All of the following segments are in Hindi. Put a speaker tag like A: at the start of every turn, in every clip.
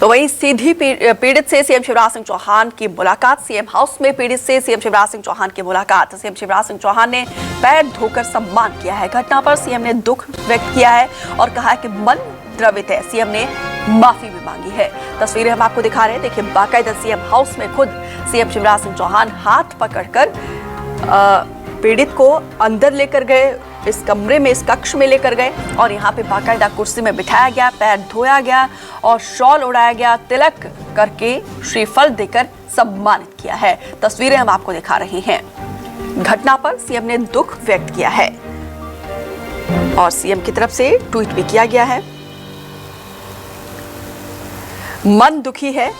A: तो वहीं सीधी पीड़ित से सीएम शिवराज सिंह चौहान की मुलाकात। सीएम हाउस में पीड़ित से सीएम शिवराज सिंह चौहान की मुलाकात। सीएम शिवराज सिंह चौहान ने पैर धोकर सम्मान किया है। घटना पर सीएम ने दुख व्यक्त किया है और कहा है कि मन द्रवित है। सीएम ने माफी भी मांगी है। तस्वीरें हम आपको दिखा रहे हैं। देखिए, बाकायदा सीएम हाउस में खुद सीएम शिवराज सिंह चौहान हाथ पकड़कर पीड़ित को अंदर लेकर गए, इस कमरे में, इस कक्ष में लेकर गए और यहाँ पे बाकायदा कुर्सी में बिठाया गया, पैर धोया गया और शॉल उड़ाया गया, तिलक करके श्रीफल देकर सम्मानित किया है। तस्वीरें हम आपको दिखा रहे हैं। घटना पर सीएम ने दुख व्यक्त किया है और सीएम की तरफ से ट्वीट भी किया गया है। मन दुखी है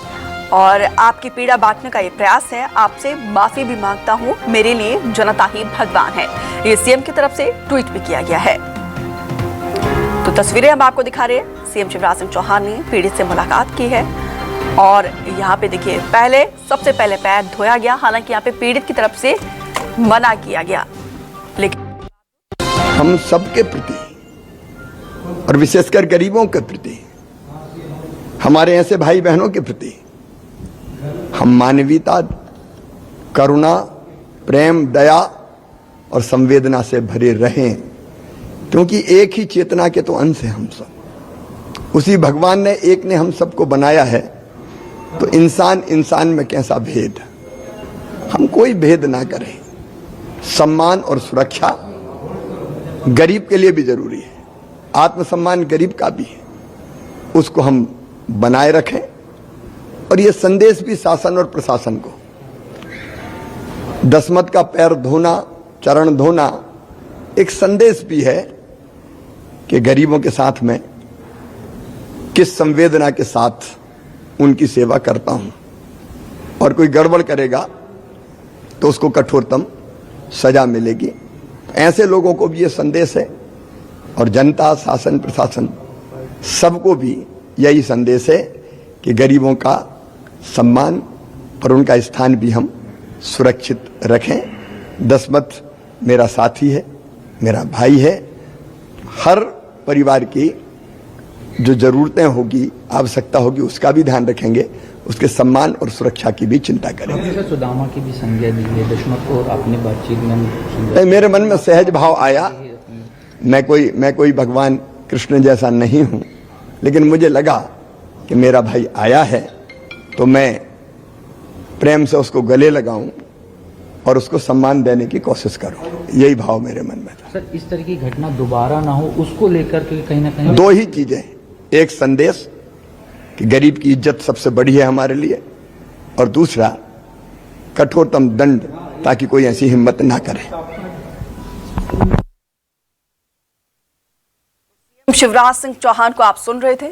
A: और आपकी पीड़ा बांटने का ये प्रयास है। आपसे माफी भी मांगता हूं। मेरे लिए जनता ही भगवान है। ये सीएम की तरफ से ट्वीट भी किया गया है। तो तस्वीरें हम आपको दिखा रहे हैं। सीएम शिवराज सिंह चौहान ने पीड़ित से मुलाकात की है और यहाँ पे देखिए, सबसे पहले पैर धोया गया। हालांकि यहाँ पे पीड़ित की तरफ से मना किया गया, लेकिन
B: हम सबके प्रति और विशेषकर गरीबों के प्रति, हमारे ऐसे भाई बहनों के प्रति हम मानवीयता, करुणा, प्रेम, दया और संवेदना से भरे रहें, क्योंकि एक ही चेतना के तो अंश हैं हम सब। उसी भगवान ने एक ने हम सबको बनाया है, तो इंसान इंसान में कैसा भेद, हम कोई भेद ना करें। सम्मान और सुरक्षा गरीब के लिए भी जरूरी है। आत्मसम्मान गरीब का भी है, उसको हम बनाए रखें। और ये संदेश भी शासन और प्रशासन को, दसमत का पैर धोना, चरण धोना एक संदेश भी है कि गरीबों के साथ में किस संवेदना के साथ उनकी सेवा करता हूं, और कोई गड़बड़ करेगा तो उसको कठोरतम सजा मिलेगी। ऐसे लोगों को भी ये संदेश है और जनता, शासन, प्रशासन सबको भी यही संदेश है कि गरीबों का सम्मान और उनका स्थान भी हम सुरक्षित रखें। दसमत मेरा साथी है, मेरा भाई है। हर परिवार की जो जरूरतें होगी, आवश्यकता होगी, उसका भी ध्यान रखेंगे, उसके सम्मान और सुरक्षा की भी चिंता करेंगे।
C: सुदामा की भी संज्ञा दी है दशमत को अपनी बातचीत में।
B: मेरे मन में सहज भाव आया। मैं कोई भगवान कृष्ण जैसा नहीं हूं, लेकिन मुझे लगा कि मेरा भाई आया है तो मैं प्रेम से उसको गले लगाऊं और उसको सम्मान देने की कोशिश करूं। यही भाव मेरे मन में था।
C: सर, इस तरह की घटना दोबारा ना हो, उसको लेकर के कहीं ना कहीं
B: दो ही चीजें, एक संदेश कि गरीब की इज्जत सबसे बड़ी है हमारे लिए, और दूसरा कठोरतम दंड, ताकि कोई ऐसी हिम्मत ना करे।
A: शिवराज सिंह चौहान को आप सुन रहे थे।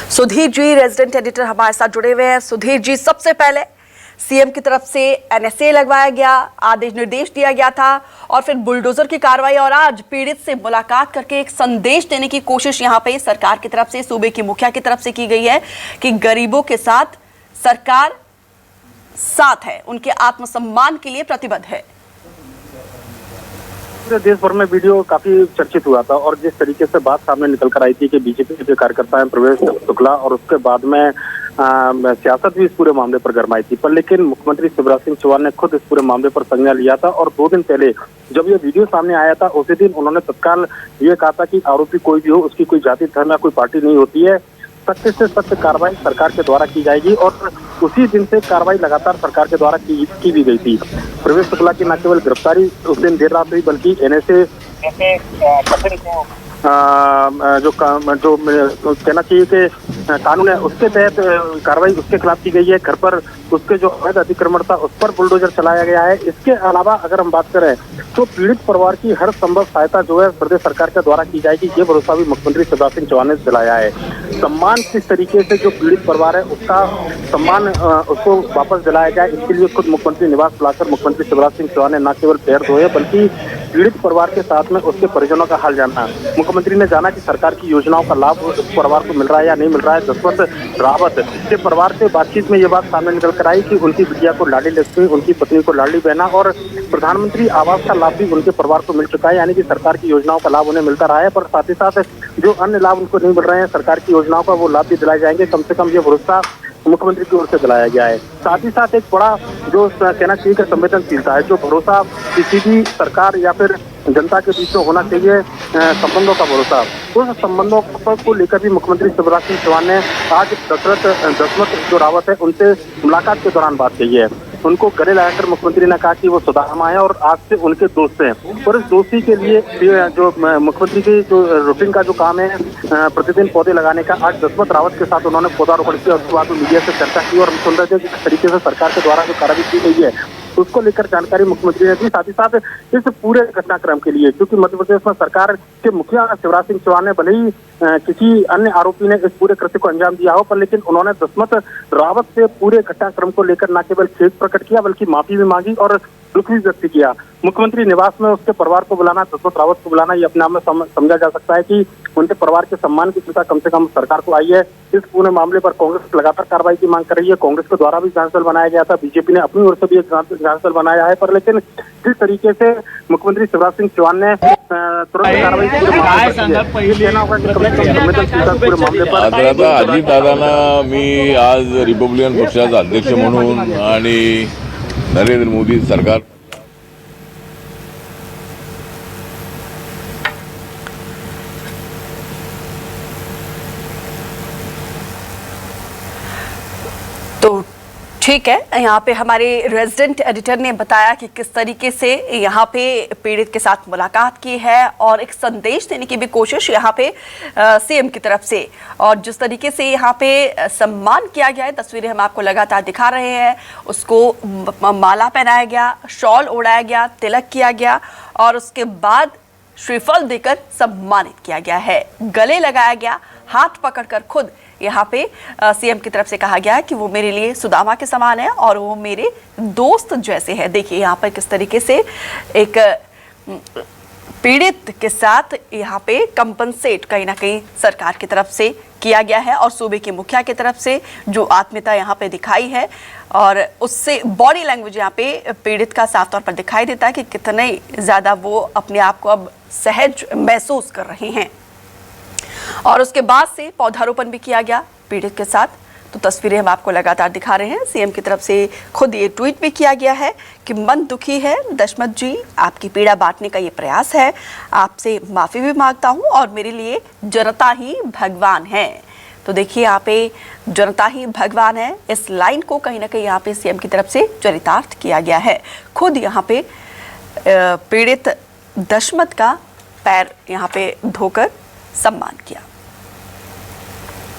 A: सुधीर जी, रेजिडेंट एडिटर, हमारे साथ जुड़े हुए हैं। सुधीर जी, सबसे पहले सीएम की तरफ से एनएसए लगवाया गया, आदेश निर्देश दिया गया था और फिर बुलडोजर की कार्रवाई, और आज पीड़ित से मुलाकात करके एक संदेश देने की कोशिश यहां पे सरकार की तरफ से, सूबे की मुखिया की तरफ से की गई है कि गरीबों के साथ सरकार साथ है, उनके आत्मसम्मान के लिए प्रतिबद्ध है।
D: देश भर में वीडियो काफी चर्चित हुआ था और जिस तरीके से बात सामने निकल कर आई थी कि बीजेपी के कार्यकर्ता हैं प्रवेश शुक्ला, और उसके बाद में सियासत भी इस पूरे मामले पर गरमाई थी, पर लेकिन मुख्यमंत्री शिवराज सिंह चौहान ने खुद इस पूरे मामले पर संज्ञान लिया था। और 2 दिन पहले जब ये वीडियो सामने आया था, उसी दिन उन्होंने तत्काल ये कहा था कि आरोपी कोई भी हो, उसकी कोई जाति, धर्म या कोई पार्टी नहीं होती है, सख्त से सख्त कार्रवाई सरकार के द्वारा की जाएगी। और उसी दिन से कार्रवाई लगातार सरकार के द्वारा की भी गई थी। प्रवेश शुक्ला की न केवल गिरफ्तारी उस दिन देर रात हुई, बल्कि एनएसए कथन को जो कहना चाहिए कि कानून है, उसके तहत कार्रवाई उसके खिलाफ की गई है। घर पर उसके जो अवैध अतिक्रमण था उस पर बुलडोजर चलाया गया है। इसके अलावा अगर हम बात करें तो पीड़ित परिवार की हर संभव सहायता जो है प्रदेश सरकार के द्वारा की जाएगी, ये भरोसा भी मुख्यमंत्री शिवराज सिंह चौहान ने दिलाया है। सम्मान किस तरीके से जो पीड़ित परिवार है उसका सम्मान उसको वापस दिलाया जाए, इसके लिए खुद मुख्यमंत्री निवास बुलाकर मुख्यमंत्री शिवराज सिंह चौहान ने न केवल पैर धोए बल्कि पीड़ित परिवार के साथ में उसके परिजनों का हाल जानना। मुख्यमंत्री ने जाना कि सरकार की योजनाओं का लाभ उस परिवार को मिल रहा है या नहीं मिल रहा है। दशमत रावत के परिवार से बातचीत में ये बात सामने निकल कर आई कि उनकी बिटिया को लाडली लक्ष्मी, उनकी पत्नी को लाडली बहना और प्रधानमंत्री आवास का लाभ भी उनके परिवार को मिल चुका है, यानी कि सरकार की योजनाओं का लाभ उन्हें मिलता रहा है। पर साथ ही साथ जो अन्य लाभ उनको नहीं मिल रहे हैं सरकार की योजनाओं का, वो लाभ भी दिलाए जाएंगे। कम से कम ये भरोसा मुख्यमंत्री की ओर से दिलाया गया है। साथ ही साथ एक बड़ा जो कहना चाहिए कि संवेदनशीलता है, जो भरोसा किसी भी सरकार या फिर जनता के बीच में होना चाहिए, संबंधों का भरोसा, उस संबंधों को लेकर भी मुख्यमंत्री शिवराज सिंह चौहान ने आज दशमत जो रावत है उनसे मुलाकात के दौरान बात कही है। उनको गले लगाकर मुख्यमंत्री ने कहा कि वो सुदामा है और आज से उनके दोस्त हैं, और इस दोस्ती के लिए जो मुख्यमंत्री की जो रूटीन का जो काम है प्रतिदिन पौधे लगाने का, आज दशमत रावत के साथ उन्होंने पौधारोपण किया। उसके बाद मीडिया से चर्चा की और हम सुन रहे थे कि किस तरीके से सरकार के द्वारा जो कार्रवाई की गई है उसको लेकर जानकारी मुख्यमंत्री ने दी। साथ ही साथ इस पूरे घटनाक्रम के लिए, क्योंकि मध्य प्रदेश में सरकार के मुखिया शिवराज सिंह चौहान ने भले ही किसी अन्य आरोपी ने इस पूरे कृत्य को अंजाम दिया हो, पर लेकिन उन्होंने दशमत रावत से पूरे घटनाक्रम को लेकर न केवल खेद प्रकट किया बल्कि माफी भी मांगी और दुख भी व्यक्त किया। मुख्यमंत्री निवास में उसके परिवार को बुलाना, दशमत रावत को बुलाना, ये अपने आप में समझा जा सकता है कि उनके परिवार के सम्मान की चिंता कम से कम सरकार को आई है। इस पूरे मामले पर कांग्रेस लगातार कार्रवाई की मांग कर रही है। कांग्रेस के द्वारा भी जांच दल बनाया गया था, बीजेपी ने अपनी ओर से भी एक जांच दल बनाया है, पर लेकिन जिस तरीके से मुख्यमंत्री शिवराज सिंह चौहान ने तुरंत कार्रवाई की पूरे मामले पर
E: अजितदादांना मी आज रिपब्लिकन पक्षाचा अध्यक्ष म्हणून आणि नरेंद्र मोदी सरकार
A: तो ठीक है, यहाँ पे हमारे रेजिडेंट एडिटर ने बताया कि किस तरीके से यहाँ पे पीड़ित के साथ मुलाकात की है और एक संदेश देने की भी कोशिश यहाँ पे सीएम की तरफ से, और जिस तरीके से यहाँ पे सम्मान किया गया है, तस्वीरें हम आपको लगातार दिखा रहे हैं। उसको माला पहनाया गया, शॉल ओढ़ाया गया, तिलक किया गया और उसके बाद श्रीफल देकर सम्मानित किया गया है, गले लगाया गया, हाथ पकड़कर खुद यहाँ पे सीएम की तरफ से कहा गया है कि वो मेरे लिए सुदामा के समान है और वो मेरे दोस्त जैसे है। देखिए यहाँ पर किस तरीके से एक पीड़ित के साथ यहाँ पे कंपनसेट कहीं ना कहीं सरकार की तरफ से किया गया है और सूबे के मुखिया की तरफ से जो आत्मीयता यहाँ पे दिखाई है, और उससे बॉडी लैंग्वेज यहाँ पे पीड़ित का साफ तौर पर दिखाई देता है कि कितने ज़्यादा वो अपने आप को अब सहज महसूस कर रहे हैं। और उसके बाद से पौधारोपण भी किया गया पीड़ित के साथ। तो तस्वीरें हम आपको लगातार दिखा रहे हैं। सीएम की तरफ से खुद ये ट्वीट भी किया गया है कि मन दुखी है दशमत जी, आपकी पीड़ा बांटने का ये प्रयास है, आपसे माफ़ी भी मांगता हूँ और मेरे लिए जनता ही भगवान है। तो देखिए यहाँ पे जनता ही भगवान है, इस लाइन को कहीं ना कहीं यहाँ पे सीएम की तरफ से चरितार्थ किया गया है। खुद यहाँ पे पीड़ित दशमत का पैर यहाँ पे धोकर सम्मान किया।